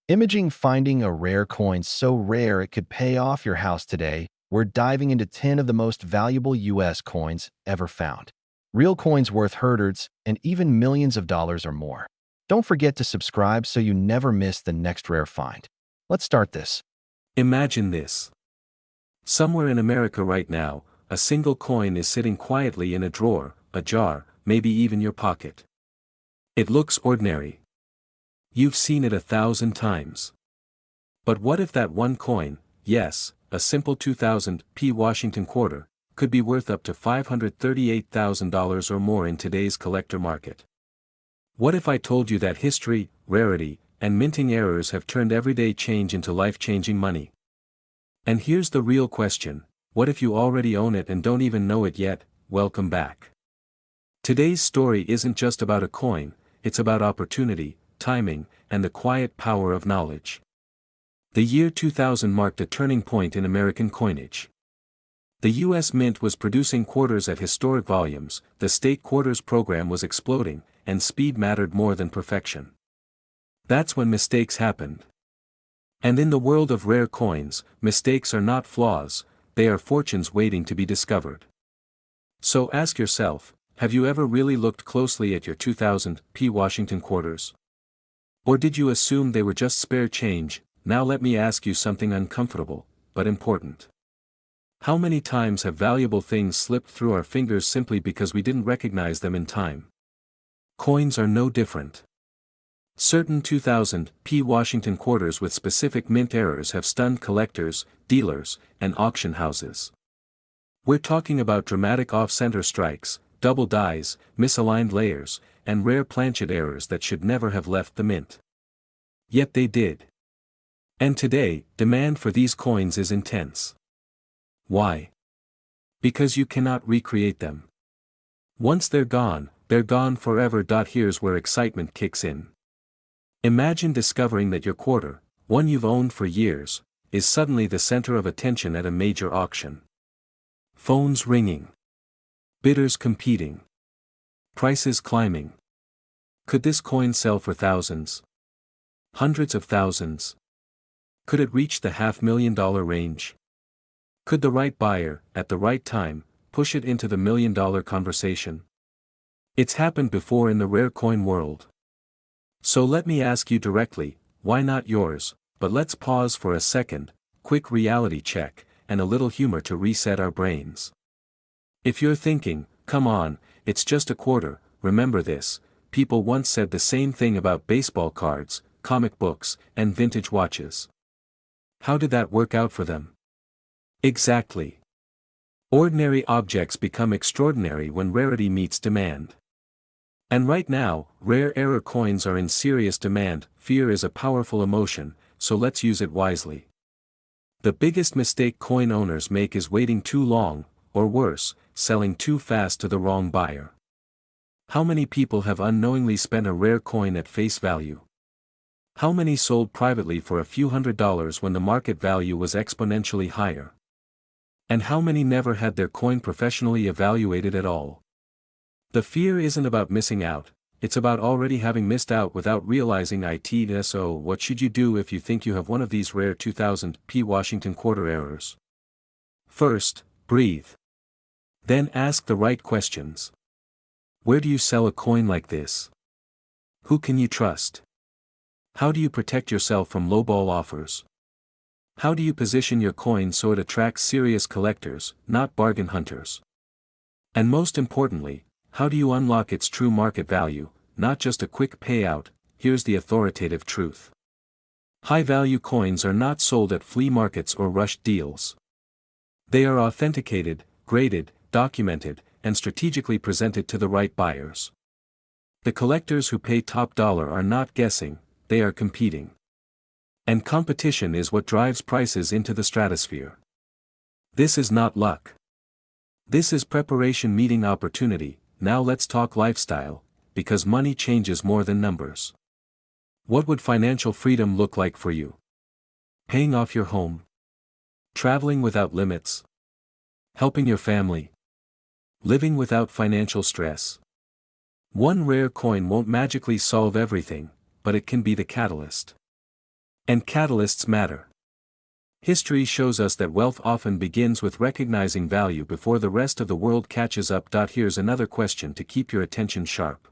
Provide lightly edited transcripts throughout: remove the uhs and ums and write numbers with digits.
Imaging finding a rare coin so rare it could pay off your house today. We're diving into 10 of the most valuable US coins ever found. Real coins worth hundreds and even millions of dollars or more. Don't forget to subscribe so you never miss the next rare find. Let's start this. Imagine this. Somewhere in America right now, a single coin is sitting quietly in a drawer, a jar, maybe even your pocket. It looks ordinary. You've seen it 1,000 times. But what if that one coin, yes, a simple 2000 Washington quarter, could be worth up to $538,000 or more in today's collector market? What if I told you that history, rarity, and minting errors have turned everyday change into life-changing money? And here's the real question: what if you already own it and don't even know it yet? Welcome back. Today's story isn't just about a coin, it's about opportunity, timing, and the quiet power of knowledge. The year 2000 marked a turning point in American coinage. The U.S. Mint was producing quarters at historic volumes, the state quarters program was exploding, and speed mattered more than perfection. That's when mistakes happened. And in the world of rare coins, mistakes are not flaws, they are fortunes waiting to be discovered. So ask yourself, have you ever really looked closely at your 2000 Washington quarters? Or did you assume they were just spare change? Now let me ask you something uncomfortable, but important. How many times have valuable things slipped through our fingers simply because we didn't recognize them in time? Coins are no different. Certain 2000 Washington quarters with specific mint errors have stunned collectors, dealers, and auction houses. We're talking about dramatic off-center strikes, double dies, misaligned layers, and rare planchet errors that should never have left the mint. Yet they did. And today, demand for these coins is intense. Why? Because you cannot recreate them. Once they're gone forever. Here's where excitement kicks in. Imagine discovering that your quarter, one you've owned for years, is suddenly the center of attention at a major auction. Phones ringing. Bidders competing. Prices climbing. Could this coin sell for thousands? Hundreds of thousands? Could it reach the $500,000 range? Could the right buyer, at the right time, push it into the million-dollar conversation? It's happened before in the rare coin world. So let me ask you directly, why not yours? But let's pause for a second, quick reality check, and a little humor to reset our brains. If you're thinking, come on, it's just a quarter, remember this: people once said the same thing about baseball cards, comic books, and vintage watches. How did that work out for them? Exactly. Ordinary objects become extraordinary when rarity meets demand. And right now, rare error coins are in serious demand. Fear is a powerful emotion, so let's use it wisely. The biggest mistake coin owners make is waiting too long, or worse, selling too fast to the wrong buyer. How many people have unknowingly spent a rare coin at face value? How many sold privately for a few $100s when the market value was exponentially higher? And how many never had their coin professionally evaluated at all? The fear isn't about missing out, it's about already having missed out without realizing it. So what should you do if you think you have one of these rare 2000 Washington quarter errors? First, breathe. Then ask the right questions. Where do you sell a coin like this? Who can you trust? How do you protect yourself from lowball offers? How do you position your coin so it attracts serious collectors, not bargain hunters? And most importantly, how do you unlock its true market value, not just a quick payout? Here's the authoritative truth. High-value coins are not sold at flea markets or rushed deals. They are authenticated, graded, documented, and strategically presented to the right buyers. The collectors who pay top dollar are not guessing, they are competing. And competition is what drives prices into the stratosphere. This is not luck. This is preparation meeting opportunity. Now let's talk lifestyle, because money changes more than numbers. What would financial freedom look like for you? Paying off your home? Traveling without limits? Helping your family? Living without financial stress? One rare coin won't magically solve everything, but it can be the catalyst. And catalysts matter. History shows us that wealth often begins with recognizing value before the rest of the world catches up. Here's another question to keep your attention sharp.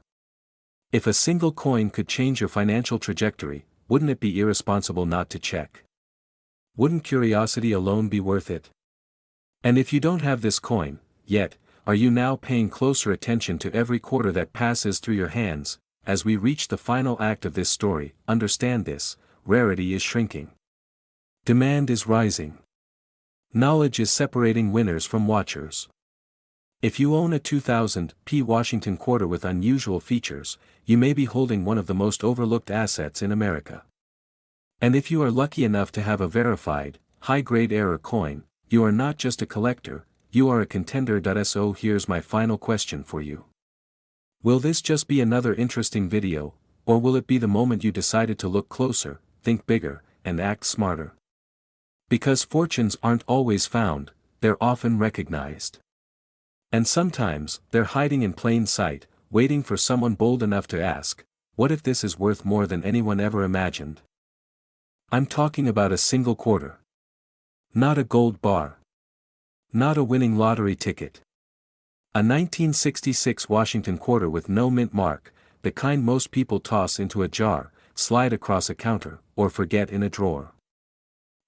If a single coin could change your financial trajectory, wouldn't it be irresponsible not to check? Wouldn't curiosity alone be worth it? And if you don't have this coin, yet, are you now paying closer attention to every quarter that passes through your hands? As we reach the final act of this story, understand this: rarity is shrinking. Demand is rising. Knowledge is separating winners from watchers. If you own a 2000p Washington quarter with unusual features, you may be holding one of the most overlooked assets in America. And if you are lucky enough to have a verified, high-grade error coin, you are not just a collector, you are a contender. So here's my final question for you. Will this just be another interesting video, or will it be the moment you decided to look closer, think bigger, and act smarter? Because fortunes aren't always found, they're often recognized. And sometimes, they're hiding in plain sight, waiting for someone bold enough to ask, what if this is worth more than anyone ever imagined? I'm talking about a single quarter. Not a gold bar. Not a winning lottery ticket. A 1966 Washington quarter with no mint mark, the kind most people toss into a jar, slide across a counter, or forget in a drawer.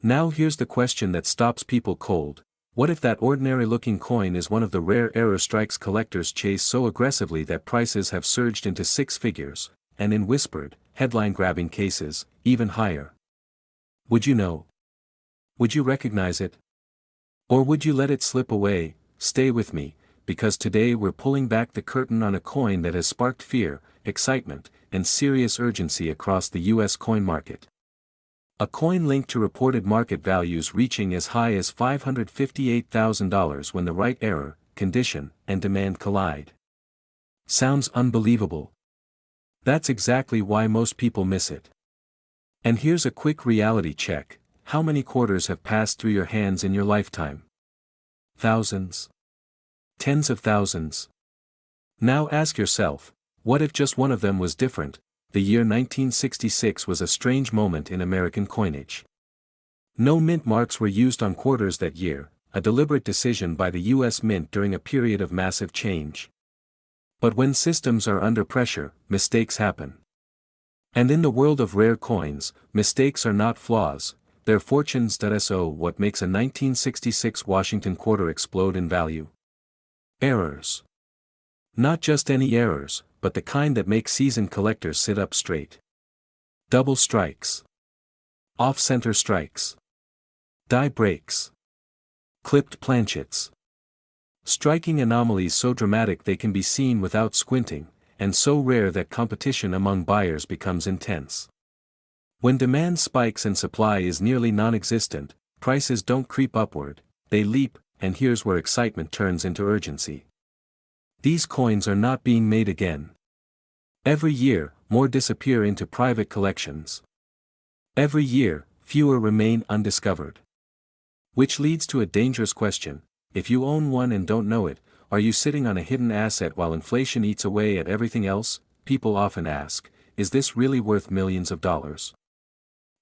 Now here's the question that stops people cold: what if that ordinary-looking coin is one of the rare error strikes collectors chase so aggressively that prices have surged into six figures, and in whispered, headline-grabbing cases, even higher? Would you know? Would you recognize it? Or would you let it slip away? Stay with me, because today we're pulling back the curtain on a coin that has sparked fear, excitement, and serious urgency across the U.S. coin market. A coin linked to reported market values reaching as high as $558,000 when the right error, condition, and demand collide. Sounds unbelievable. That's exactly why most people miss it. And here's a quick reality check: how many quarters have passed through your hands in your lifetime? Thousands? Tens of thousands? Now ask yourself, what if just one of them was different? The year 1966 was a strange moment in American coinage. No mint marks were used on quarters that year, a deliberate decision by the U.S. Mint during a period of massive change. But when systems are under pressure, mistakes happen. And in the world of rare coins, mistakes are not flaws, they're fortunes. So what makes a 1966 Washington quarter explode in value? Errors. Not just any errors, but the kind that make seasoned collectors sit up straight. Double strikes. Off-center strikes. Die breaks. Clipped planchets. Striking anomalies so dramatic they can be seen without squinting, and so rare that competition among buyers becomes intense. When demand spikes and supply is nearly non-existent, prices don't creep upward, they leap, and here's where excitement turns into urgency. These coins are not being made again. Every year, more disappear into private collections. Every year, fewer remain undiscovered. Which leads to a dangerous question: if you own one and don't know it, are you sitting on a hidden asset while inflation eats away at everything else? People often ask, is this really worth millions of dollars?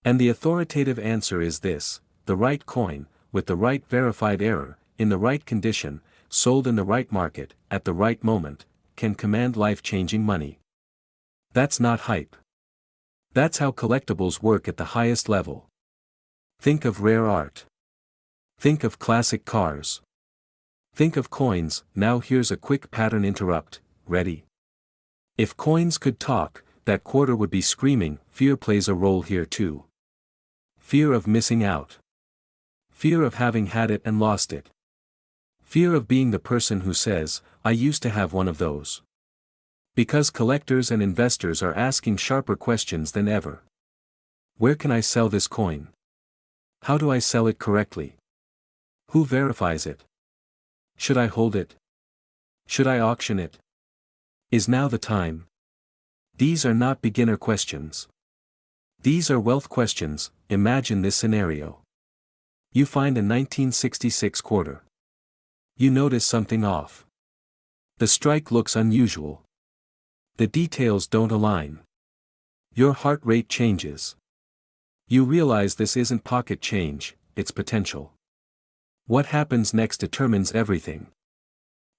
And the authoritative answer is this: the right coin, with the right verified error, in the right condition, sold in the right market, at the right moment, can command life-changing money. That's not hype. That's how collectibles work at the highest level. Think of rare art. Think of classic cars. Think of coins. Now here's a quick pattern interrupt. Ready? If coins could talk, that quarter would be screaming. Fear plays a role here too. Fear of missing out. Fear of having had it and lost it. Fear of being the person who says, I used to have one of those. Because collectors and investors are asking sharper questions than ever. Where can I sell this coin? How do I sell it correctly? Who verifies it? Should I hold it? Should I auction it? Is now the time? These are not beginner questions. These are wealth questions. Imagine this scenario. You find a 1966 quarter. You notice something off. The strike looks unusual. The details don't align. Your heart rate changes. You realize this isn't pocket change, it's potential. What happens next determines everything.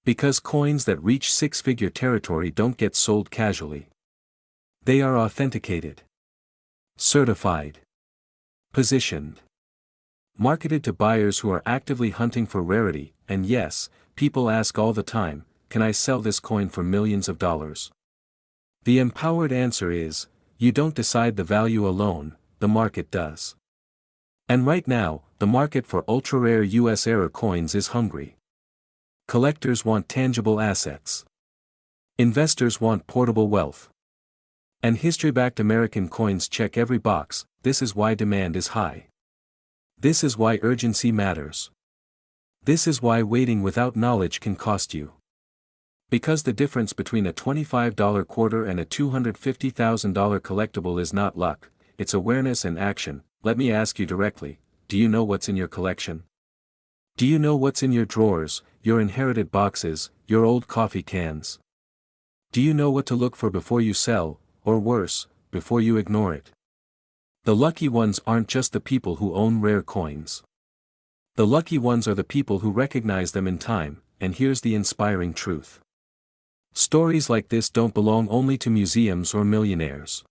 Because coins that reach six-figure territory don't get sold casually. They are authenticated, certified, positioned, marketed to buyers who are actively hunting for rarity, and yes, people ask all the time, can I sell this coin for millions of dollars? The empowered answer is, you don't decide the value alone, the market does. And right now, the market for ultra-rare US era coins is hungry. Collectors want tangible assets. Investors want portable wealth. And history-backed American coins check every box. This is why demand is high. This is why urgency matters. This is why waiting without knowledge can cost you. Because the difference between a $25 quarter and a $250,000 collectible is not luck, it's awareness and action. Let me ask you directly, do you know what's in your collection? Do you know what's in your drawers, your inherited boxes, your old coffee cans? Do you know what to look for before you sell, or worse, before you ignore it? The lucky ones aren't just the people who own rare coins. The lucky ones are the people who recognize them in time, and here's the inspiring truth. Stories like this don't belong only to museums or millionaires.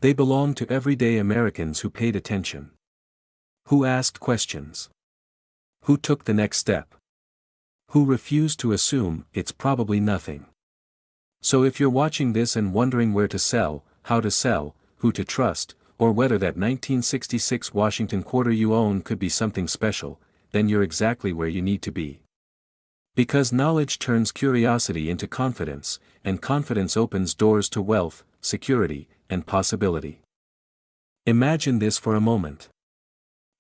They belong to everyday Americans who paid attention. Who asked questions. Who took the next step. Who refused to assume it's probably nothing. So if you're watching this and wondering where to sell, how to sell, who to trust, or whether that 1966 Washington quarter you own could be something special, then you're exactly where you need to be. Because knowledge turns curiosity into confidence, and confidence opens doors to wealth, security, and possibility. Imagine this for a moment.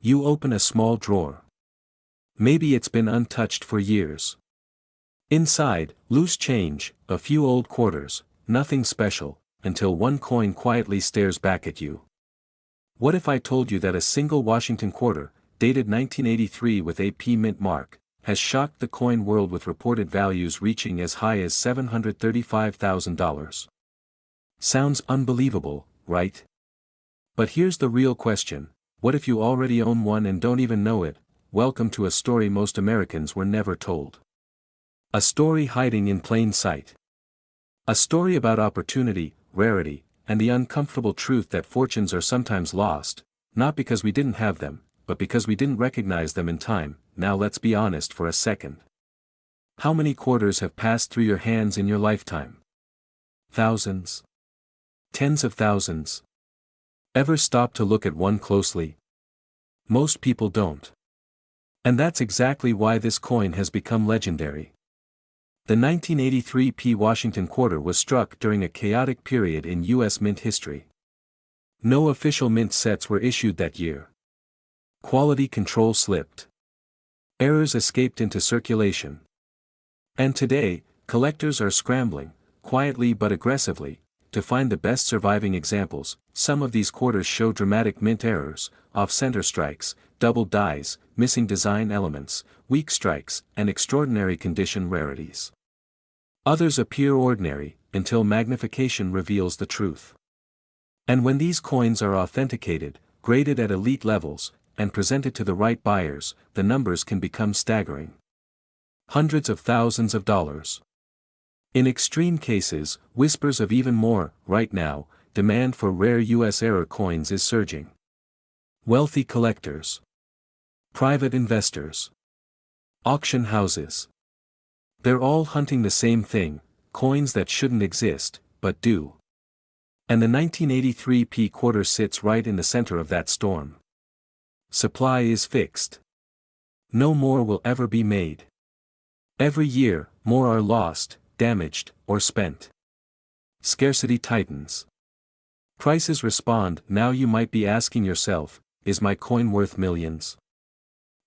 You open a small drawer. Maybe it's been untouched for years. Inside, loose change, a few old quarters, nothing special, until one coin quietly stares back at you. What if I told you that a single Washington quarter, dated 1983 with a P mint mark, has shocked the coin world with reported values reaching as high as $735,000? Sounds unbelievable, right? But here's the real question, what if you already own one and don't even know it? Welcome to a story most Americans were never told. A story hiding in plain sight. A story about opportunity, rarity, and the uncomfortable truth that fortunes are sometimes lost, not because we didn't have them, but because we didn't recognize them in time. Now let's be honest for a second. How many quarters have passed through your hands in your lifetime? Thousands? Tens of thousands? Ever stop to look at one closely? Most people don't. And that's exactly why this coin has become legendary. The 1983 P. Washington quarter was struck during a chaotic period in U.S. mint history. No official mint sets were issued that year. Quality control slipped. Errors escaped into circulation. And today, collectors are scrambling, quietly but aggressively, to find the best surviving examples. Some of these quarters show dramatic mint errors, off-center strikes, double dies, missing design elements, weak strikes, and extraordinary condition rarities. Others appear ordinary, until magnification reveals the truth. And when these coins are authenticated, graded at elite levels, and presented to the right buyers, the numbers can become staggering. Hundreds of thousands of dollars. In extreme cases, whispers of even more. Right now, demand for rare US era coins is surging. Wealthy collectors. Private investors. Auction houses. They're all hunting the same thing, coins that shouldn't exist, but do. And the 1983 P quarter sits right in the center of that storm. Supply is fixed. No more will ever be made. Every year, more are lost, damaged, or spent. Scarcity tightens. Prices respond. Now you might be asking yourself, is my coin worth millions?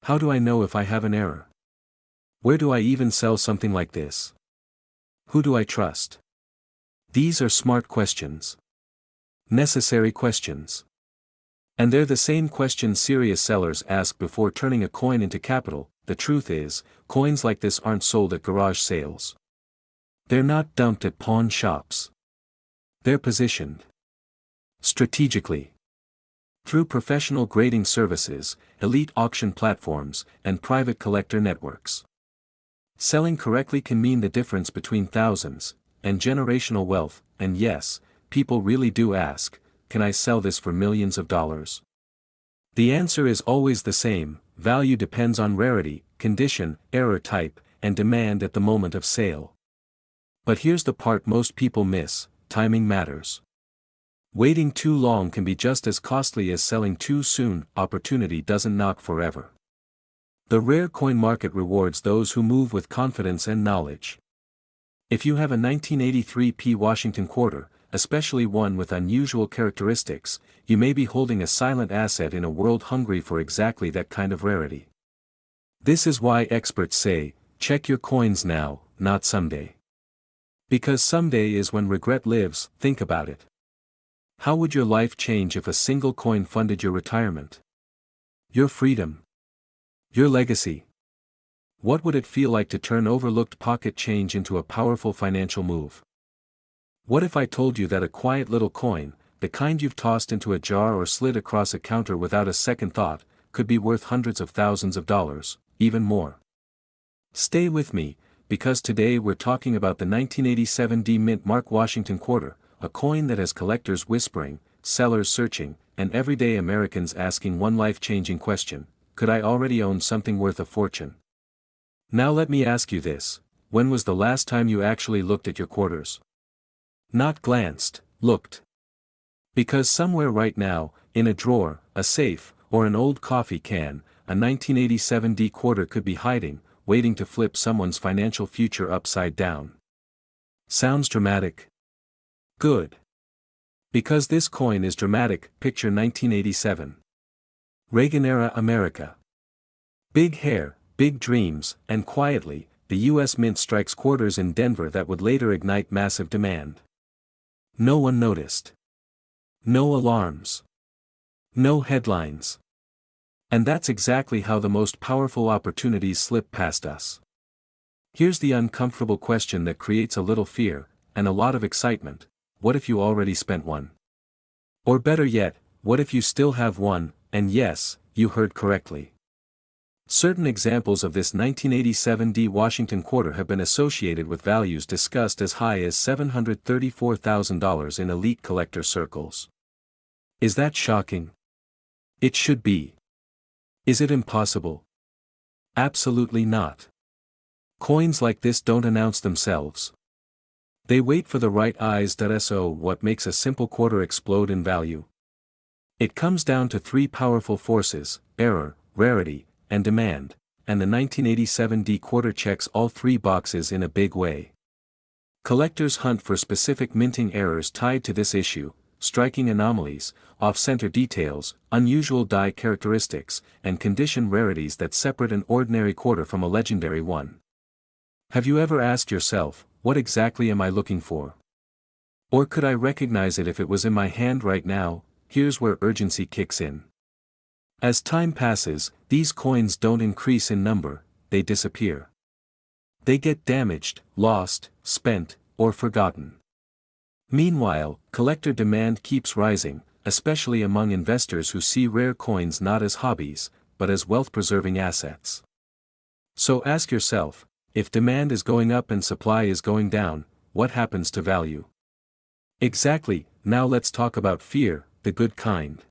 How do I know if I have an error? Where do I even sell something like this? Who do I trust? These are smart questions. Necessary questions. And they're the same questions serious sellers ask before turning a coin into capital. The truth is, coins like this aren't sold at garage sales. They're not dumped at pawn shops. They're positioned strategically. Through professional grading services, elite auction platforms, and private collector networks. Selling correctly can mean the difference between thousands and generational wealth, and yes, people really do ask, can I sell this for millions of dollars? The answer is always the same: value depends on rarity, condition, error type, and demand at the moment of sale. But here's the part most people miss: timing matters. Waiting too long can be just as costly as selling too soon. Opportunity doesn't knock forever. The rare coin market rewards those who move with confidence and knowledge. If you have a 1983 P Washington quarter, especially one with unusual characteristics, you may be holding a silent asset in a world hungry for exactly that kind of rarity. This is why experts say, check your coins now, not someday. Because someday is when regret lives. Think about it. How would your life change if a single coin funded your retirement? Your freedom? Your legacy? What would it feel like to turn overlooked pocket change into a powerful financial move? What if I told you that a quiet little coin, the kind you've tossed into a jar or slid across a counter without a second thought, could be worth hundreds of thousands of dollars, even more? Stay with me, because today we're talking about the 1987 D Mint Mark Washington quarter, a coin that has collectors whispering, sellers searching, and everyday Americans asking one life-changing question: could I already own something worth a fortune? Now let me ask you this: when was the last time you actually looked at your quarters? Not glanced, looked. Because somewhere right now, in a drawer, a safe, or an old coffee can, a 1987 D quarter could be hiding, waiting to flip someone's financial future upside down. Sounds dramatic? Good. Because this coin is dramatic. Picture 1987. Reagan-era America. Big hair, big dreams, and quietly, the U.S. Mint strikes quarters in Denver that would later ignite massive demand. No one noticed. No alarms. No headlines. And that's exactly how the most powerful opportunities slip past us. Here's the uncomfortable question that creates a little fear, and a lot of excitement: what if you already spent one? Or better yet, what if you still have one? And yes, you heard correctly. Certain examples of this 1987 D Washington quarter have been associated with values discussed as high as $734,000 in elite collector circles. Is that shocking? It should be. Is it impossible? Absolutely not. Coins like this don't announce themselves. They wait for the right eyes. So what makes a simple quarter explode in value? It comes down to three powerful forces: error, rarity, and demand, and the 1987 D quarter checks all three boxes in a big way. Collectors hunt for specific minting errors tied to this issue: striking anomalies, off-center details, unusual die characteristics, and condition rarities that separate an ordinary quarter from a legendary one. Have you ever asked yourself, what exactly am I looking for? Or could I recognize it if it was in my hand right now? Here's where urgency kicks in. As time passes, these coins don't increase in number, they disappear. They get damaged, lost, spent, or forgotten. Meanwhile, collector demand keeps rising, especially among investors who see rare coins not as hobbies, but as wealth-preserving assets. So ask yourself, if demand is going up and supply is going down, what happens to value? Exactly. Now let's talk about fear, the good kind.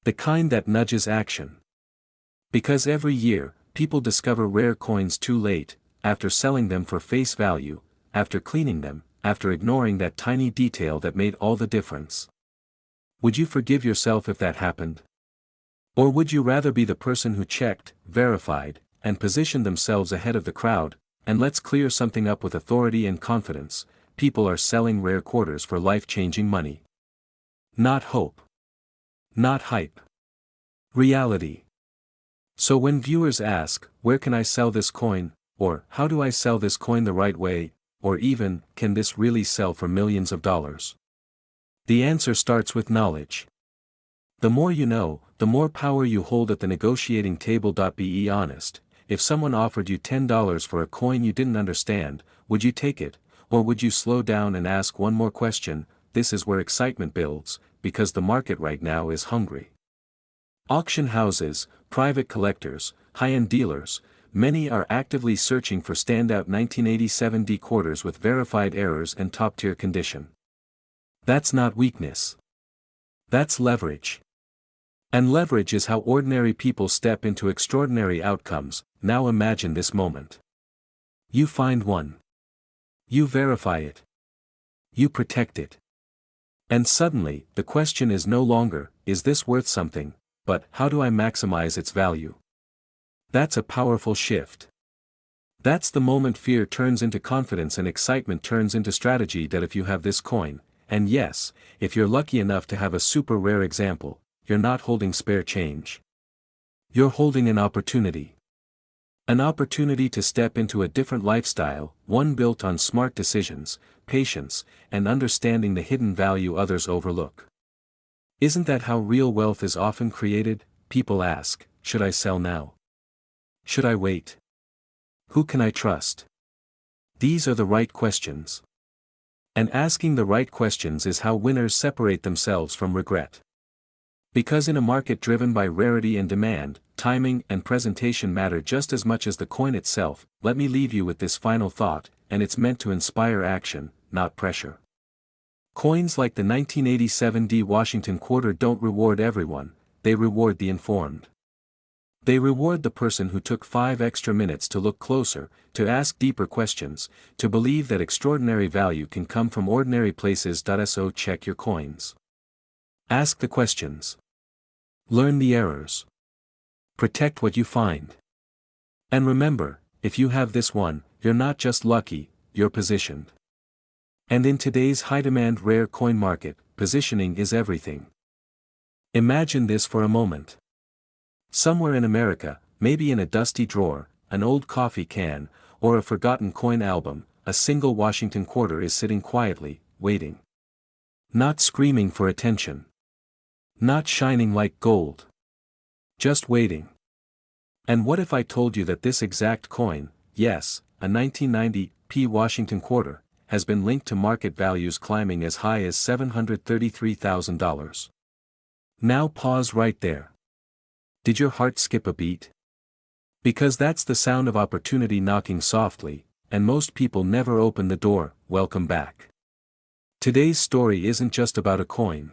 The kind that nudges action. Because every year, people discover rare coins too late, after selling them for face value, after cleaning them, after ignoring that tiny detail that made all the difference. Would you forgive yourself if that happened? Or would you rather be the person who checked, verified, and positioned themselves ahead of the crowd? And let's clear something up with authority and confidence: people are selling rare quarters for life-changing money. Not hope. Not hype. Reality. So when viewers ask, where can I sell this coin? Or, how do I sell this coin the right way? Or even, can this really sell for millions of dollars? The answer starts with knowledge. The more you know, the more power you hold at the negotiating table. Be honest. If someone offered you $10 for a coin you didn't understand, would you take it? Or would you slow down and ask one more question? This is where excitement builds, because the market right now is hungry. Auction houses, private collectors, high-end dealers, many are actively searching for standout 1987 D quarters with verified errors and top-tier condition. That's not weakness. That's leverage. And leverage is how ordinary people step into extraordinary outcomes. Now imagine this moment. You find one. You verify it. You protect it. And suddenly, the question is no longer, is this worth something, but how do I maximize its value? That's a powerful shift. That's the moment fear turns into confidence and excitement turns into strategy. That if you have this coin, and yes, if you're lucky enough to have a super rare example, you're not holding spare change. You're holding an opportunity. An opportunity to step into a different lifestyle, one built on smart decisions, patience, and understanding the hidden value others overlook. Isn't that how real wealth is often created? People ask, should I sell now? Should I wait? Who can I trust? These are the right questions. And asking the right questions is how winners separate themselves from regret. Because in a market driven by rarity and demand, timing and presentation matter just as much as the coin itself. Let me leave you with this final thought, and it's meant to inspire action, not pressure. Coins like the 1987 D Washington quarter don't reward everyone, they reward the informed. They reward the person who took 5 extra minutes to look closer, to ask deeper questions, to believe that extraordinary value can come from ordinary places. So check your coins. Ask the questions. Learn the errors. Protect what you find. And remember, if you have this one, you're not just lucky, you're positioned. And in today's high-demand rare coin market, positioning is everything. Imagine this for a moment. Somewhere in America, maybe in a dusty drawer, an old coffee can, or a forgotten coin album, a single Washington quarter is sitting quietly, waiting. Not screaming for attention. Not shining like gold. Just waiting. And what if I told you that this exact coin, yes, a 1990 P Washington quarter, has been linked to market values climbing as high as $733,000? Now pause right there. Did your heart skip a beat? Because that's the sound of opportunity knocking softly, and most people never open the door. Welcome back. Today's story isn't just about a coin.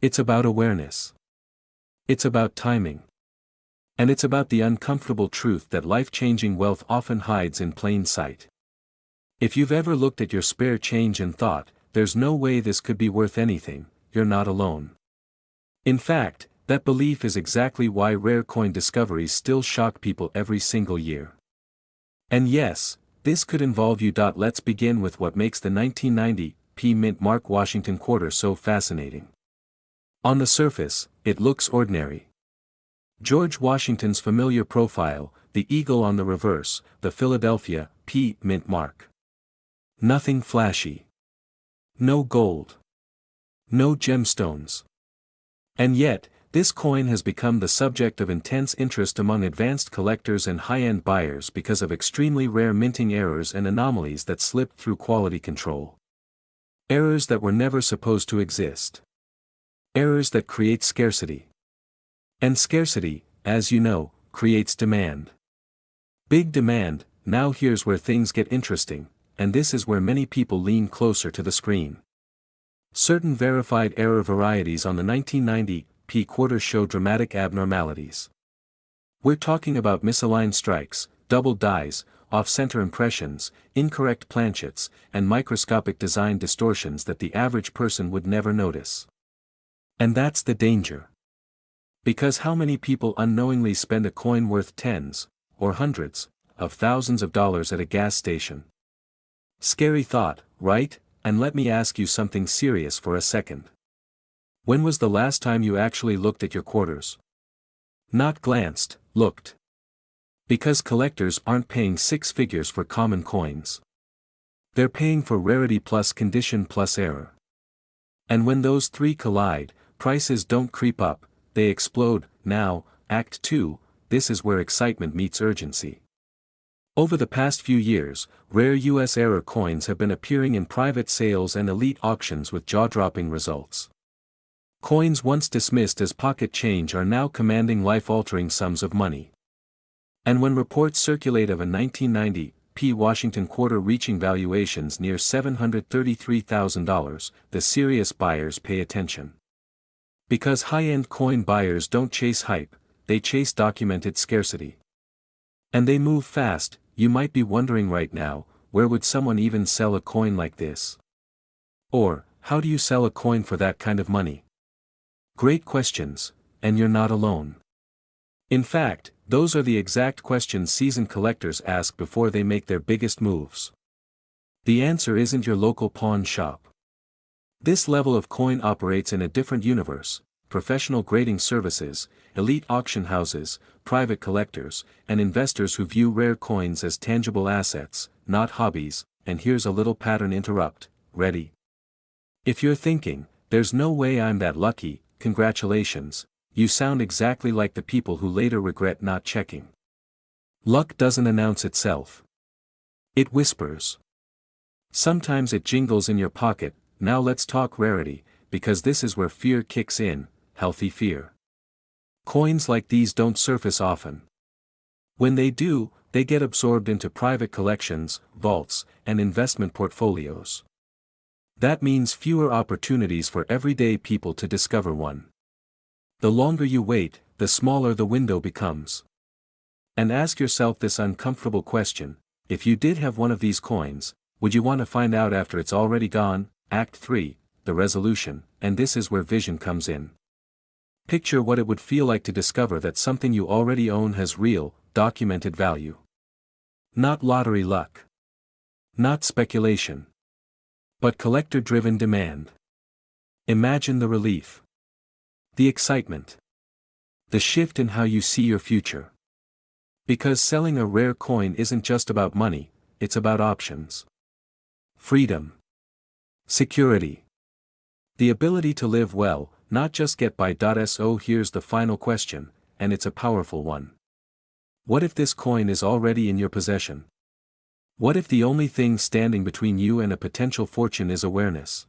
It's about awareness. It's about timing. And it's about the uncomfortable truth that life-changing wealth often hides in plain sight. If you've ever looked at your spare change and thought, there's no way this could be worth anything, you're not alone. In fact, that belief is exactly why rare coin discoveries still shock people every single year. And yes, this could involve you. Let's begin with what makes the 1990 P Mint Mark Washington quarter so fascinating. On the surface, it looks ordinary. George Washington's familiar profile, the eagle on the reverse, the Philadelphia P Mint Mark. Nothing flashy. No gold. No gemstones. And yet, this coin has become the subject of intense interest among advanced collectors and high-end buyers because of extremely rare minting errors and anomalies that slipped through quality control. Errors that were never supposed to exist. Errors that create scarcity. And scarcity, as you know, creates demand. Big demand. Now here's where things get interesting, and this is where many people lean closer to the screen. Certain verified error varieties on the 1990 P quarter show dramatic abnormalities. We're talking about misaligned strikes, double dies, off-center impressions, incorrect planchets, and microscopic design distortions that the average person would never notice. And that's the danger. Because how many people unknowingly spend a coin worth tens, or hundreds, of thousands of dollars at a gas station? Scary thought, right? And let me ask you something serious for a second. When was the last time you actually looked at your quarters? Not glanced, looked. Because collectors aren't paying 6 figures for common coins. They're paying for rarity plus condition plus error. And when those three collide, prices don't creep up, they explode. Now, Act 2, this is where excitement meets urgency. Over the past few years, rare US error coins have been appearing in private sales and elite auctions with jaw-dropping results. Coins once dismissed as pocket change are now commanding life-altering sums of money. And when reports circulate of a 1990 Washington quarter reaching valuations near $733,000, the serious buyers pay attention. Because high-end coin buyers don't chase hype, they chase documented scarcity. And they move fast. You might be wondering right now, where would someone even sell a coin like this? Or, how do you sell a coin for that kind of money? Great questions, and you're not alone. In fact, those are the exact questions seasoned collectors ask before they make their biggest moves. The answer isn't your local pawn shop. This level of coin operates in a different universe: professional grading services, elite auction houses, private collectors, and investors who view rare coins as tangible assets, not hobbies. And here's a little pattern interrupt. Ready? If you're thinking, there's no way I'm that lucky, congratulations, you sound exactly like the people who later regret not checking. Luck doesn't announce itself. It whispers. Sometimes it jingles in your pocket. Now let's talk rarity, because this is where fear kicks in, healthy fear. Coins like these don't surface often. When they do, they get absorbed into private collections, vaults, and investment portfolios. That means fewer opportunities for everyday people to discover one. The longer you wait, the smaller the window becomes. And ask yourself this uncomfortable question: if you did have one of these coins, would you want to find out after it's already gone? Act 3, the resolution, and this is where vision comes in. Picture what it would feel like to discover that something you already own has real, documented value. Not lottery luck. Not speculation. But collector-driven demand. Imagine the relief. The excitement. The shift in how you see your future. Because selling a rare coin isn't just about money, it's about options. Freedom. Security. The ability to live well, not just get by. So here's the final question, and it's a powerful one. What if this coin is already in your possession? What if the only thing standing between you and a potential fortune is awareness?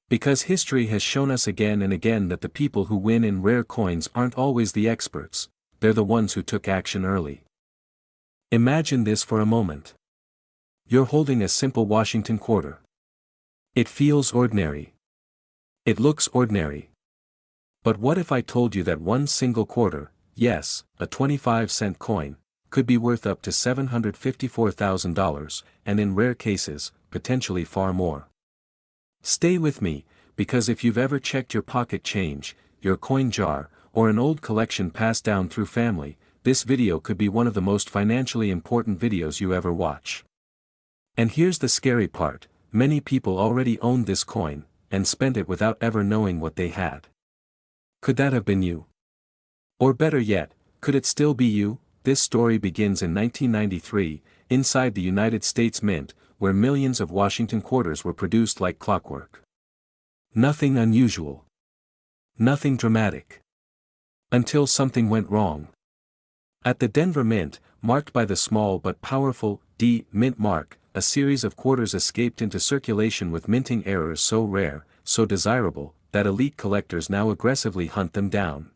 Because history has shown us again and again that the people who win in rare coins aren't always the experts, they're the ones who took action early. Imagine this for a moment. You're holding a simple Washington quarter. It feels ordinary. It looks ordinary. But what if I told you that one single quarter, yes, a 25-cent coin, could be worth up to $754,000, and in rare cases, potentially far more? Stay with me, because if you've ever checked your pocket change, your coin jar, or an old collection passed down through family, this video could be one of the most financially important videos you ever watch. And here's the scary part: many people already owned this coin, and spent it without ever knowing what they had. Could that have been you? Or better yet, could it still be you? This story begins in 1993, inside the United States Mint, where millions of Washington quarters were produced like clockwork. Nothing unusual. Nothing dramatic. Until something went wrong. At the Denver Mint, marked by the small but powerful D Mint mark, a series of quarters escaped into circulation with minting errors so rare, so desirable, that elite collectors now aggressively hunt them down.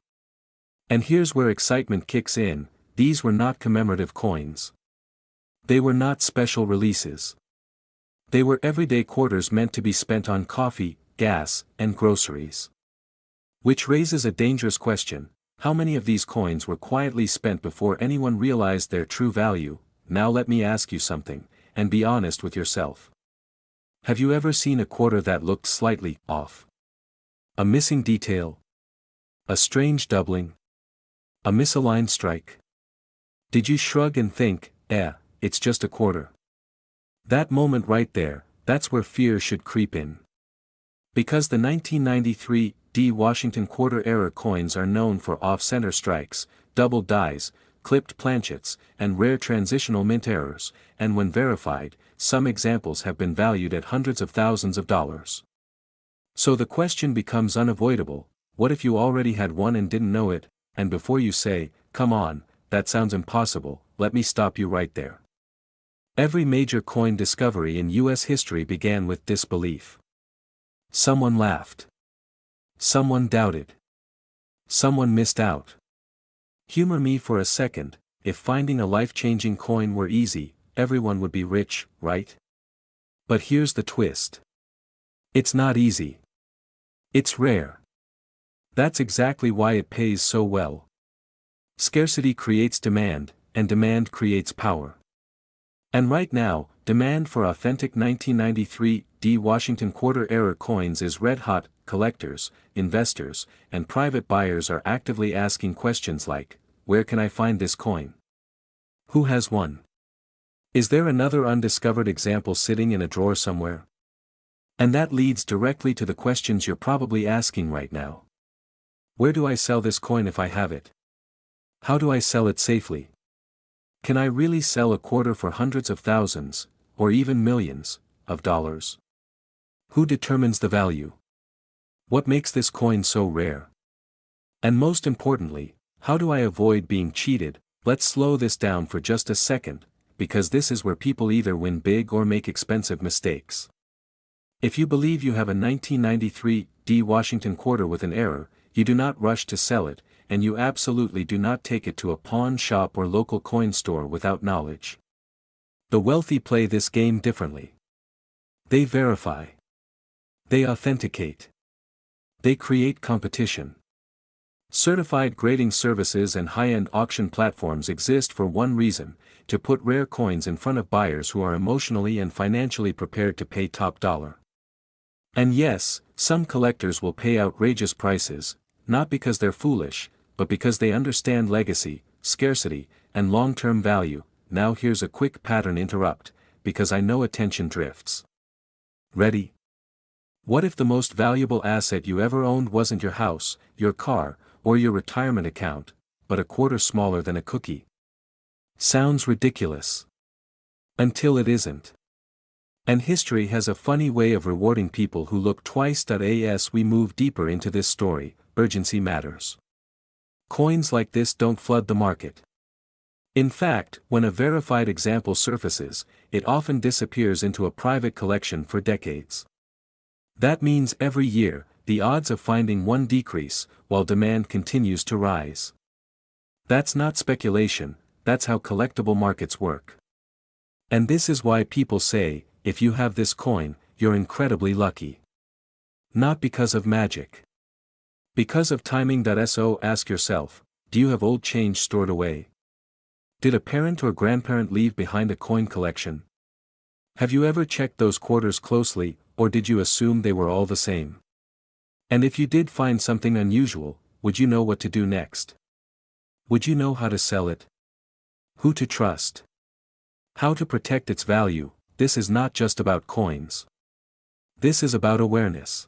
And here's where excitement kicks in: these were not commemorative coins. They were not special releases. They were everyday quarters meant to be spent on coffee, gas, and groceries. Which raises a dangerous question: how many of these coins were quietly spent before anyone realized their true value? Now let me ask you something, and be honest with yourself. Have you ever seen a quarter that looked slightly off? A missing detail? A strange doubling? A misaligned strike? Did you shrug and think, it's just a quarter? That moment right there, that's where fear should creep in. Because the 1993 D Washington quarter-era coins are known for off-center strikes, double dies, clipped planchets, and rare transitional mint errors, and when verified, some examples have been valued at hundreds of thousands of dollars. So the question becomes unavoidable: what if you already had one and didn't know it? And before you say, "Come on, that sounds impossible," let me stop you right there. Every major coin discovery in U.S. history began with disbelief. Someone laughed. Someone doubted. Someone missed out. Humor me for a second, if finding a life-changing coin were easy, everyone would be rich, right? But here's the twist. It's not easy. It's rare. That's exactly why it pays so well. Scarcity creates demand, and demand creates power. And right now, demand for authentic 1993 D Washington quarter-era coins is red-hot. Collectors, investors, and private buyers are actively asking questions like, where can I find this coin? Who has one? Is there another undiscovered example sitting in a drawer somewhere? And that leads directly to the questions you're probably asking right now. Where do I sell this coin if I have it? How do I sell it safely? Can I really sell a quarter for hundreds of thousands, or even millions, of dollars? Who determines the value? What makes this coin so rare? And most importantly, how do I avoid being cheated? Let's slow this down for just a second, because this is where people either win big or make expensive mistakes. If you believe you have a 1993 D Washington quarter with an error, you do not rush to sell it, and you absolutely do not take it to a pawn shop or local coin store without knowledge. The wealthy play this game differently. They verify. They authenticate. They create competition. Certified grading services and high-end auction platforms exist for one reason: to put rare coins in front of buyers who are emotionally and financially prepared to pay top dollar. And yes, some collectors will pay outrageous prices, not because they're foolish, but because they understand legacy, scarcity, and long-term value. Now here's a quick pattern interrupt, because I know attention drifts. Ready? What if the most valuable asset you ever owned wasn't your house, your car, or your retirement account, but a quarter smaller than a cookie? Sounds ridiculous. Until it isn't. And history has a funny way of rewarding people who look twice. As we move deeper into this story, urgency matters. Coins like this don't flood the market. In fact, when a verified example surfaces, it often disappears into a private collection for decades. That means every year, the odds of finding one decrease, while demand continues to rise. That's not speculation, that's how collectible markets work. And this is why people say, if you have this coin, you're incredibly lucky. Not because of magic. Because of timing. So ask yourself, do you have old change stored away? Did a parent or grandparent leave behind a coin collection? Have you ever checked those quarters closely, or did you assume they were all the same? And if you did find something unusual, would you know what to do next? Would you know how to sell it? Who to trust? How to protect its value? This is not just about coins. This is about awareness.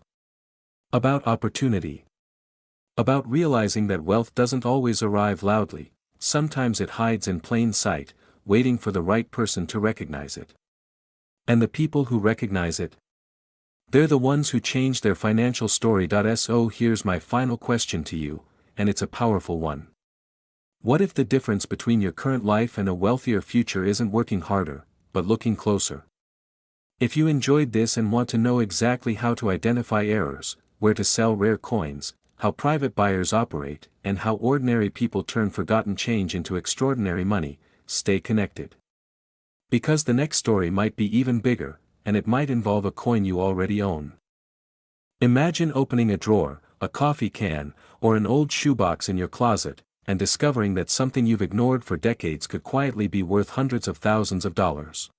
About opportunity. About realizing that wealth doesn't always arrive loudly, sometimes it hides in plain sight, waiting for the right person to recognize it. And the people who recognize it, they're the ones who change their financial story. So here's my final question to you, and it's a powerful one. What if the difference between your current life and a wealthier future isn't working harder, but looking closer? If you enjoyed this and want to know exactly how to identify errors, where to sell rare coins, how private buyers operate, and how ordinary people turn forgotten change into extraordinary money, stay connected. Because the next story might be even bigger, and it might involve a coin you already own. Imagine opening a drawer, a coffee can, or an old shoebox in your closet, and discovering that something you've ignored for decades could quietly be worth hundreds of thousands of dollars.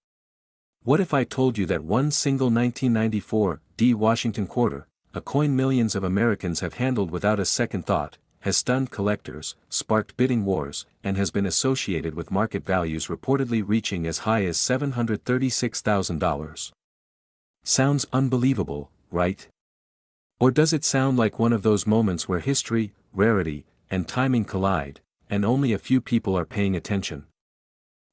What if I told you that one single 1994 D Washington quarter, a coin millions of Americans have handled without a second thought, has stunned collectors, sparked bidding wars, and has been associated with market values reportedly reaching as high as $736,000. Sounds unbelievable, right? Or does it sound like one of those moments where history, rarity, and timing collide, and only a few people are paying attention?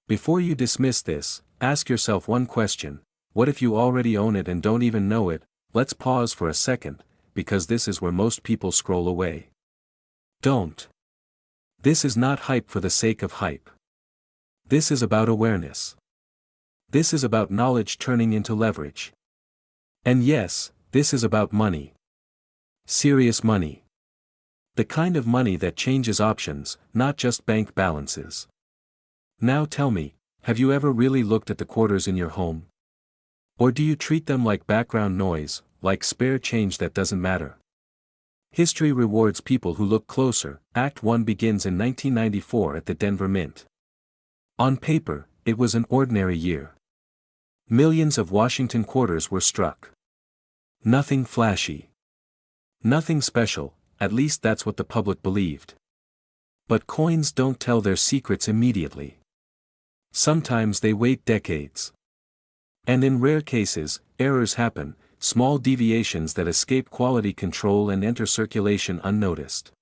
Before you dismiss this, ask yourself one question: what if you already own it and don't even know it? Let's pause for a second, because this is where most people scroll away. Don't. This is not hype for the sake of hype. This is about awareness. This is about knowledge turning into leverage. And yes, this is about money. Serious money. The kind of money that changes options, not just bank balances. Now tell me, have you ever really looked at the quarters in your home? Or do you treat them like background noise, like spare change that doesn't matter? History rewards people who look closer. Act 1 begins in 1994 at the Denver Mint. On paper, it was an ordinary year. Millions of Washington quarters were struck. Nothing flashy. Nothing special, at least that's what the public believed. But coins don't tell their secrets immediately. Sometimes they wait decades. And in rare cases, errors happen, small deviations that escape quality control and enter circulation unnoticed.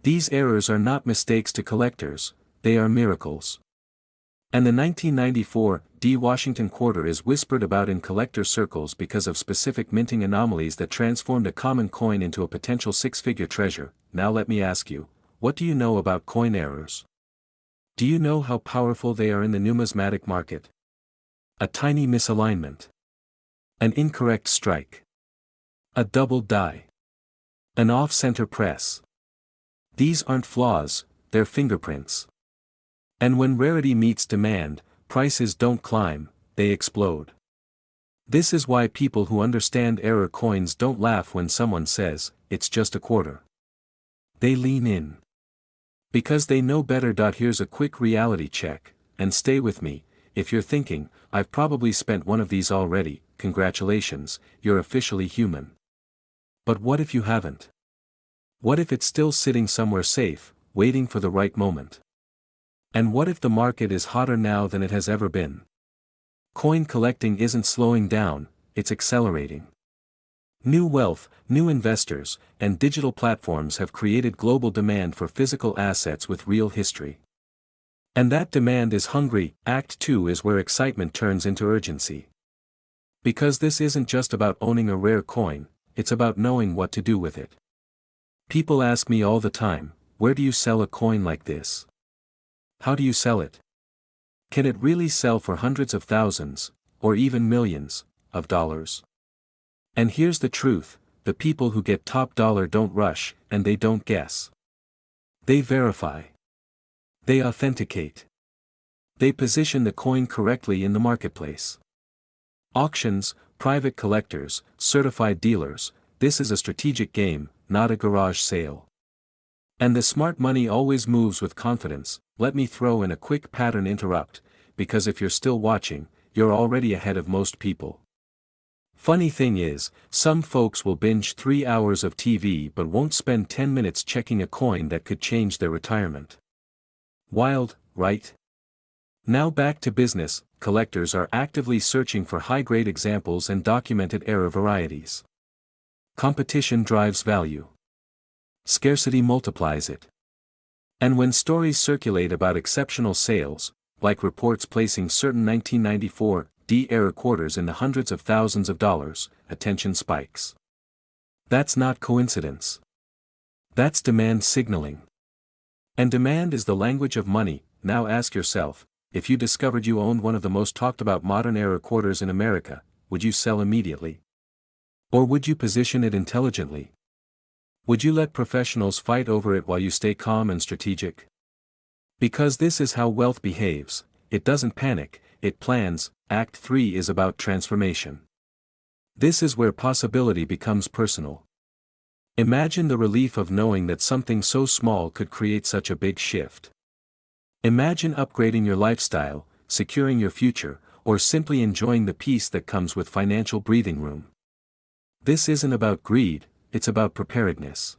These errors are not mistakes to collectors, they are miracles. And the 1994 Washington quarter is whispered about in collector circles because of specific minting anomalies that transformed a common coin into a potential six-figure treasure. Now let me ask you, what do you know about coin errors? Do you know how powerful they are in the numismatic market? A tiny misalignment. An incorrect strike. A double die. An off-center press. These aren't flaws, they're fingerprints. And when rarity meets demand, prices don't climb, they explode. This is why people who understand error coins don't laugh when someone says, "It's just a quarter." They lean in. Because they know better. Here's a quick reality check, and stay with me. If you're thinking, "I've probably spent one of these already," congratulations, you're officially human. But what if you haven't? What if it's still sitting somewhere safe, waiting for the right moment? And what if the market is hotter now than it has ever been? Coin collecting isn't slowing down, it's accelerating. New wealth, new investors, and digital platforms have created global demand for physical assets with real history. And that demand is hungry. Act 2 is where excitement turns into urgency. Because this isn't just about owning a rare coin, it's about knowing what to do with it. People ask me all the time, where do you sell a coin like this? How do you sell it? Can it really sell for hundreds of thousands, or even millions, of dollars? And here's the truth, the people who get top dollar don't rush, and they don't guess. They verify. They authenticate. They position the coin correctly in the marketplace. Auctions, private collectors, certified dealers, this is a strategic game, not a garage sale. And the smart money always moves with confidence. Let me throw in a quick pattern interrupt, because if you're still watching, you're already ahead of most people. Funny thing is, some folks will binge 3 hours of TV but won't spend 10 minutes checking a coin that could change their retirement. Wild, right? Now back to business. Collectors are actively searching for high-grade examples and documented error varieties. Competition drives value. Scarcity multiplies it. And when stories circulate about exceptional sales, like reports placing certain 1994 error quarters in the hundreds of thousands of dollars, attention spikes. That's not coincidence. That's demand signaling. And demand is the language of money. Now ask yourself, if you discovered you owned one of the most talked about modern error quarters in America, would you sell immediately? Or would you position it intelligently? Would you let professionals fight over it while you stay calm and strategic? Because this is how wealth behaves, it doesn't panic, it plans. Act 3 is about transformation. This is where possibility becomes personal. Imagine the relief of knowing that something so small could create such a big shift. Imagine upgrading your lifestyle, securing your future, or simply enjoying the peace that comes with financial breathing room. This isn't about greed, it's about preparedness.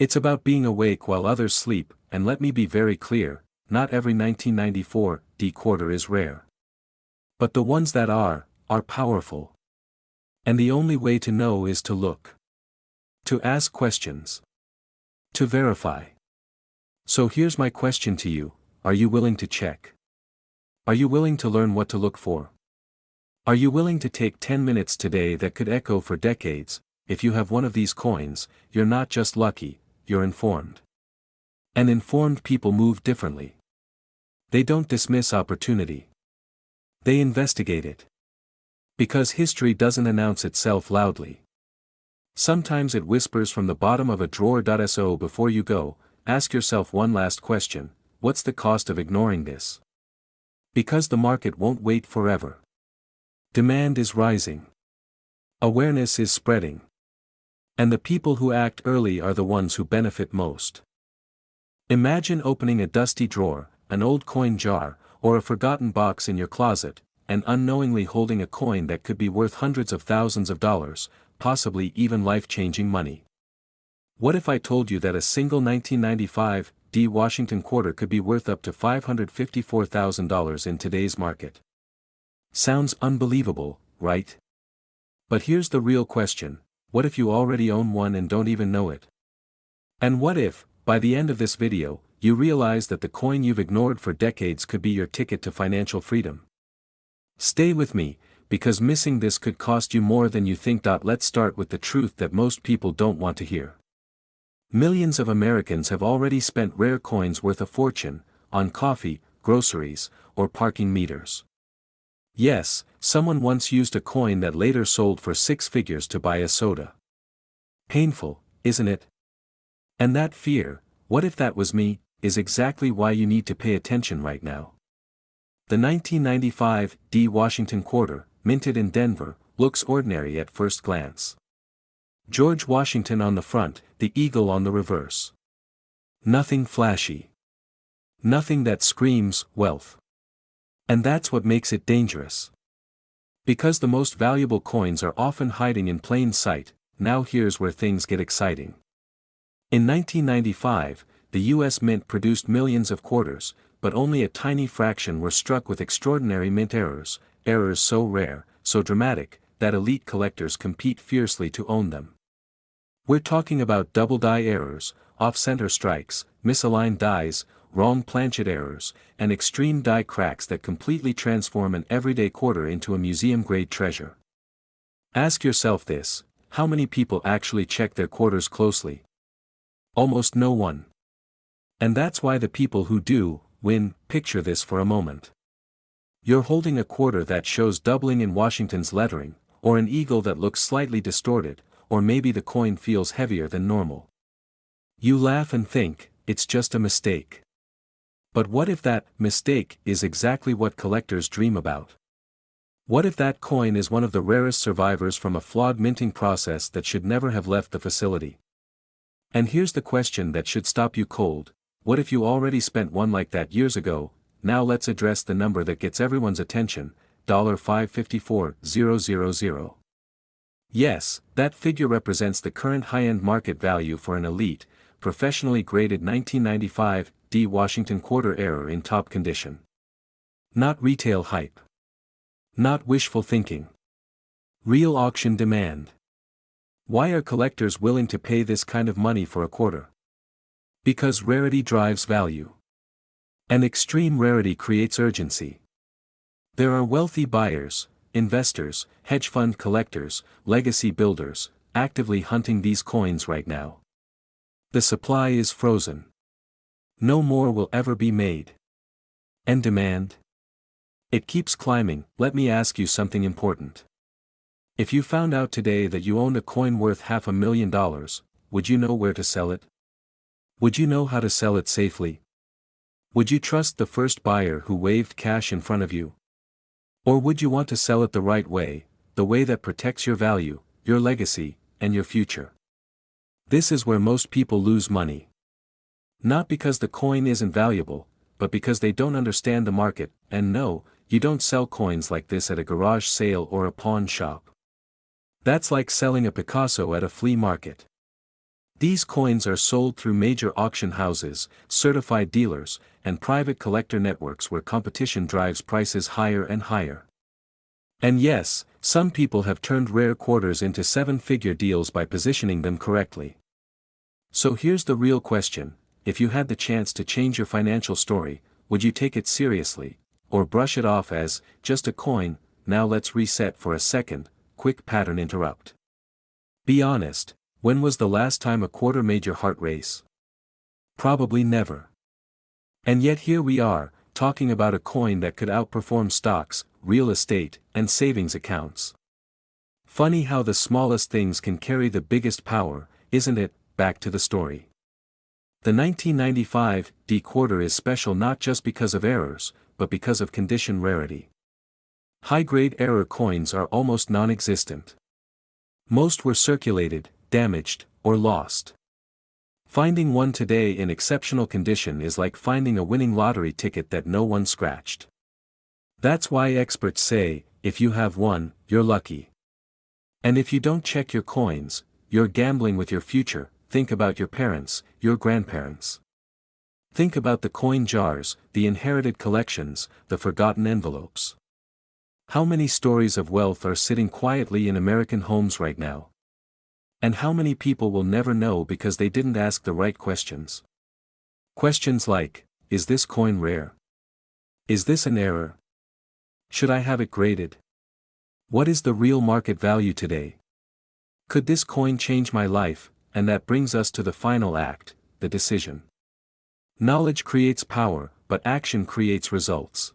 It's about being awake while others sleep, and let me be very clear, not every 1994 quarter is rare. But the ones that are powerful. And the only way to know is to look. To ask questions. To verify. So here's my question to you, are you willing to check? Are you willing to learn what to look for? Are you willing to take 10 minutes today that could echo for decades? If you have one of these coins, you're not just lucky, you're informed. And informed people move differently. They don't dismiss opportunity. They investigate it. Because history doesn't announce itself loudly. Sometimes it whispers from the bottom of a drawer. So before you go, ask yourself one last question: what's the cost of ignoring this? Because the market won't wait forever. Demand is rising. Awareness is spreading. And the people who act early are the ones who benefit most. Imagine opening a dusty drawer, an old coin jar, or a forgotten box in your closet, and unknowingly holding a coin that could be worth hundreds of thousands of dollars, possibly even life-changing money. What if I told you that a single 1995 Washington quarter could be worth up to $554,000 in today's market? Sounds unbelievable, right? But here's the real question: what if you already own one and don't even know it? And what if, by the end of this video, you realize that the coin you've ignored for decades could be your ticket to financial freedom? Stay with me, because missing this could cost you more than you think. Let's start with the truth that most people don't want to hear. Millions of Americans have already spent rare coins worth a fortune on coffee, groceries, or parking meters. Yes, someone once used a coin that later sold for six figures to buy a soda. Painful, isn't it? And that fear, "what if that was me," is exactly why you need to pay attention right now. The 1995 Washington quarter, minted in Denver, looks ordinary at first glance. George Washington on the front, the eagle on the reverse. Nothing flashy. Nothing that screams wealth. And that's what makes it dangerous. Because the most valuable coins are often hiding in plain sight, now here's where things get exciting. In 1995, the U.S. Mint produced millions of quarters, but only a tiny fraction were struck with extraordinary mint errors so rare, so dramatic, that elite collectors compete fiercely to own them. We're talking about double die errors, off-center strikes, misaligned dies, wrong planchet errors, and extreme die cracks that completely transform an everyday quarter into a museum-grade treasure. Ask yourself this: how many people actually check their quarters closely? Almost no one. And that's why the people who do, win. Picture this for a moment. You're holding a quarter that shows doubling in Washington's lettering, or an eagle that looks slightly distorted, or maybe the coin feels heavier than normal. You laugh and think, it's just a mistake. But what if that mistake is exactly what collectors dream about? What if that coin is one of the rarest survivors from a flawed minting process that should never have left the facility? And here's the question that should stop you cold: what if you already spent one like that years ago? Now let's address the number that gets everyone's attention: $554,000. Yes, that figure represents the current high-end market value for an elite, professionally graded 1995 Washington quarter error in top condition. Not retail hype. Not wishful thinking. Real auction demand. Why are collectors willing to pay this kind of money for a quarter? Because rarity drives value. And extreme rarity creates urgency. There are wealthy buyers, investors, hedge fund collectors, legacy builders, actively hunting these coins right now. The supply is frozen. No more will ever be made. And demand? It keeps climbing. Let me ask you something important. If you found out today that you owned a coin worth $500,000, would you know where to sell it? Would you know how to sell it safely? Would you trust the first buyer who waved cash in front of you? Or would you want to sell it the right way, the way that protects your value, your legacy, and your future? This is where most people lose money. Not because the coin isn't valuable, but because they don't understand the market. And no, you don't sell coins like this at a garage sale or a pawn shop. That's like selling a Picasso at a flea market. These coins are sold through major auction houses, certified dealers, and private collector networks where competition drives prices higher and higher. And yes, some people have turned rare quarters into seven-figure deals by positioning them correctly. So here's the real question: if you had the chance to change your financial story, would you take it seriously, or brush it off as just a coin? Now let's reset for a second. Quick pattern interrupt. Be honest, when was the last time a quarter made your heart race? Probably never. And yet here we are, talking about a coin that could outperform stocks, real estate, and savings accounts. Funny how the smallest things can carry the biggest power, isn't it? Back to the story. The 1995 D quarter is special not just because of errors, but because of condition rarity. High-grade error coins are almost non-existent. Most were circulated, damaged, or lost. Finding one today in exceptional condition is like finding a winning lottery ticket that no one scratched. That's why experts say, if you have one, you're lucky. And if you don't check your coins, you're gambling with your future. Think about your parents, your grandparents. Think about the coin jars, the inherited collections, the forgotten envelopes. How many stories of wealth are sitting quietly in American homes right now? And how many people will never know because they didn't ask the right questions? Questions like, is this coin rare? Is this an error? Should I have it graded? What is the real market value today? Could this coin change my life? And that brings us to the final act, the decision. Knowledge creates power, but action creates results.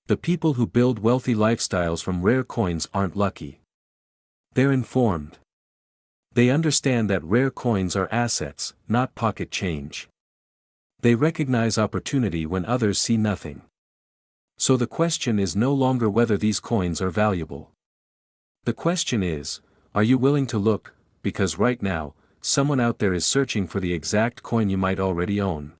The people who build wealthy lifestyles from rare coins aren't lucky. They're informed. They understand that rare coins are assets, not pocket change. They recognize opportunity when others see nothing. So the question is no longer whether these coins are valuable. The question is, are you willing to look, because right now, someone out there is searching for the exact coin you might already own.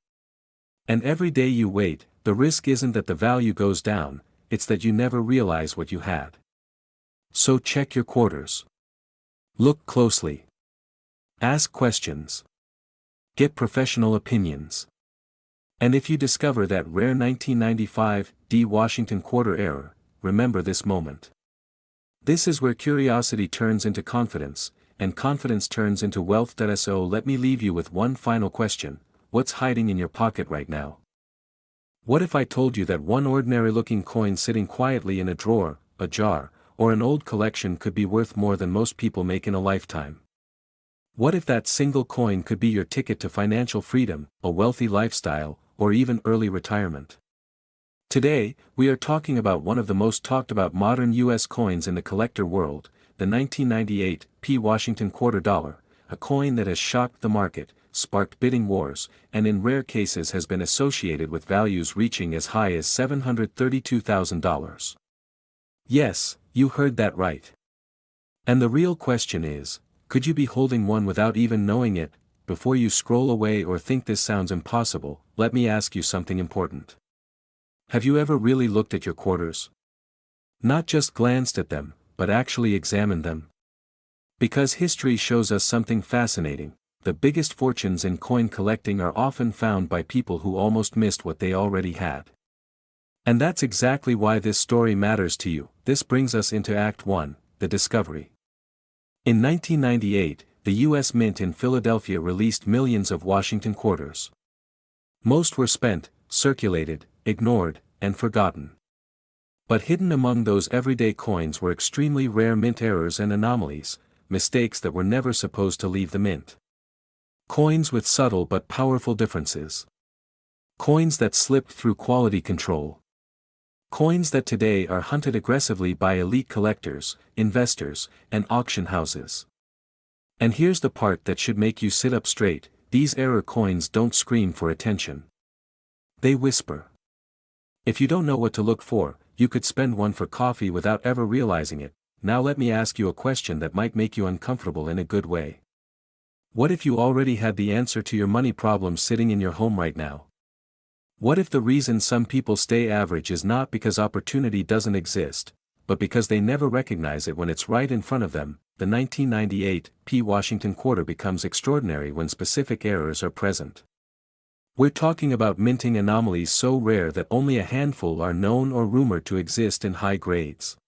And every day you wait, the risk isn't that the value goes down, it's that you never realize what you had. So check your quarters. Look closely. Ask questions. Get professional opinions. And if you discover that rare 1995 D Washington quarter error, remember this moment. This is where curiosity turns into confidence, and confidence turns into wealth. So let me leave you with one final question: what's hiding in your pocket right now? What if I told you that one ordinary-looking coin sitting quietly in a drawer, a jar, or an old collection could be worth more than most people make in a lifetime? What if that single coin could be your ticket to financial freedom, a wealthy lifestyle, or even early retirement? Today, we are talking about one of the most talked about modern U.S. coins in the collector world, the 1998 P. Washington quarter dollar, a coin that has shocked the market, sparked bidding wars, and in rare cases has been associated with values reaching as high as $732,000. Yes, you heard that right. And the real question is, could you be holding one without even knowing it? Before you scroll away or think this sounds impossible, let me ask you something important. Have you ever really looked at your quarters? Not just glanced at them, but actually examined them? Because history shows us something fascinating: the biggest fortunes in coin collecting are often found by people who almost missed what they already had. And that's exactly why this story matters to you. This brings us into Act 1, the discovery. In 1998, the U.S. Mint in Philadelphia released millions of Washington quarters. Most were spent, circulated, ignored, and forgotten. But hidden among those everyday coins were extremely rare mint errors and anomalies, mistakes that were never supposed to leave the mint. Coins with subtle but powerful differences. Coins that slipped through quality control. Coins that today are hunted aggressively by elite collectors, investors, and auction houses. And here's the part that should make you sit up straight: these error coins don't scream for attention. They whisper. If you don't know what to look for, you could spend one for coffee without ever realizing it. Now let me ask you a question that might make you uncomfortable in a good way. What if you already had the answer to your money problem sitting in your home right now? What if the reason some people stay average is not because opportunity doesn't exist, but because they never recognize it when it's right in front of them? The 1998 P. Washington quarter becomes extraordinary when specific errors are present. We're talking about minting anomalies so rare that only a handful are known or rumored to exist in high grades.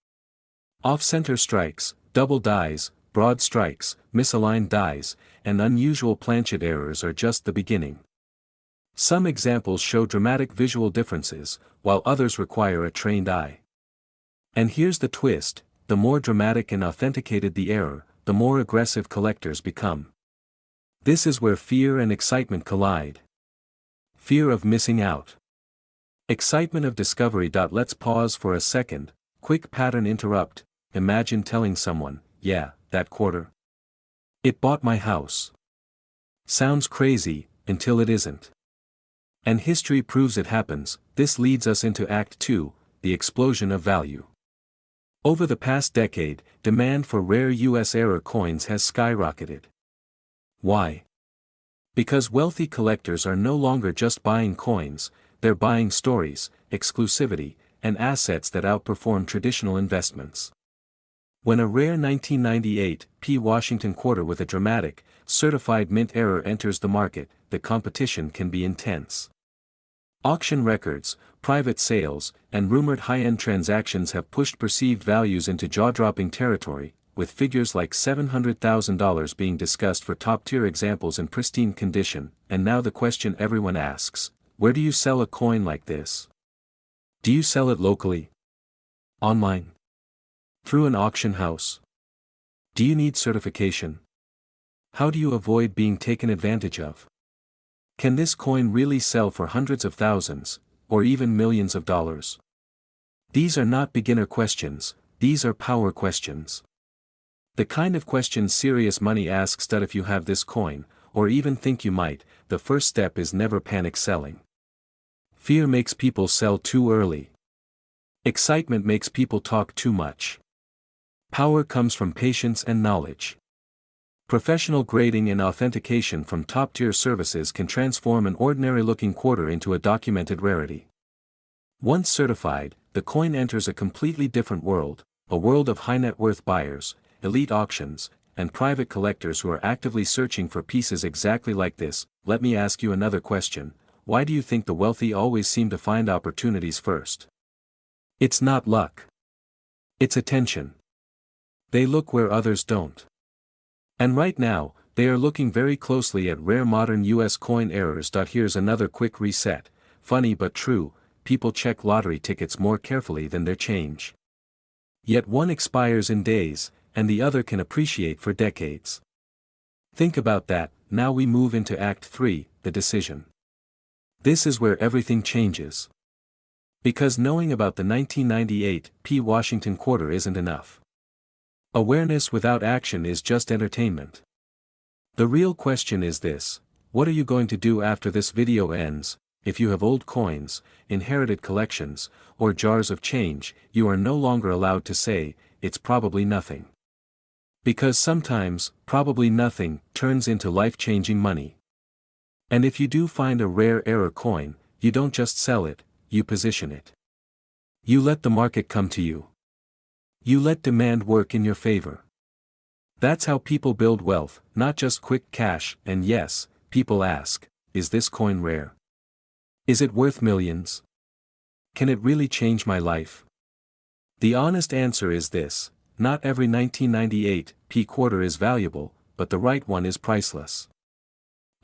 Off-center strikes, double dies, broad strikes, misaligned dies, and unusual planchet errors are just the beginning. Some examples show dramatic visual differences, while others require a trained eye. And here's the twist: the more dramatic and authenticated the error, the more aggressive collectors become. This is where fear and excitement collide. Fear of missing out. Excitement of discovery. Let's pause for a second. Quick pattern interrupt. Imagine telling someone, yeah, that quarter. It bought my house. Sounds crazy, until it isn't. And history proves it happens. This leads us into Act 2, the explosion of value. Over the past decade, demand for rare US-era coins has skyrocketed. Why? Because wealthy collectors are no longer just buying coins, they're buying stories, exclusivity, and assets that outperform traditional investments. When a rare 1998 P. Washington quarter with a dramatic, certified mint error enters the market, the competition can be intense. Auction records, private sales, and rumored high-end transactions have pushed perceived values into jaw-dropping territory, with figures like $700,000 being discussed for top-tier examples in pristine condition. And now the question everyone asks, where do you sell a coin like this? Do you sell it locally? Online? Through an auction house? Do you need certification? How do you avoid being taken advantage of? Can this coin really sell for hundreds of thousands, or even millions of dollars? These are not beginner questions, these are power questions. The kind of questions serious money asks that if you have this coin, or even think you might, the first step is never panic selling. Fear makes people sell too early. Excitement makes people talk too much. Power comes from patience and knowledge. Professional grading and authentication from top-tier services can transform an ordinary-looking quarter into a documented rarity. Once certified, the coin enters a completely different world, a world of high-net-worth buyers, elite auctions, and private collectors who are actively searching for pieces exactly like this. Let me ask you another question. Why do you think the wealthy always seem to find opportunities first? It's not luck. It's attention. They look where others don't. And right now, they are looking very closely at rare modern US coin errors. Here's another quick reset. Funny but true, people check lottery tickets more carefully than their change. Yet one expires in days, and the other can appreciate for decades. Think about that. Now we move into Act 3, the decision. This is where everything changes. Because knowing about the 1998 P. Washington quarter isn't enough. Awareness without action is just entertainment. The real question is this: what are you going to do after this video ends? If you have old coins, inherited collections, or jars of change, you are no longer allowed to say, "It's probably nothing." Because sometimes, probably nothing, turns into life-changing money. And if you do find a rare error coin, you don't just sell it, you position it. You let the market come to you. You let demand work in your favor. That's how people build wealth, not just quick cash. And yes, people ask, is this coin rare? Is it worth millions? Can it really change my life? The honest answer is this: not every 1998 P quarter is valuable, but the right one is priceless.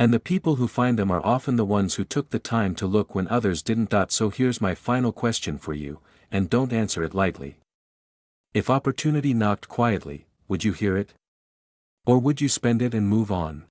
And the people who find them are often the ones who took the time to look when others didn't. So here's my final question for you, and don't answer it lightly. If opportunity knocked quietly, would you hear it? Or would you spend it and move on?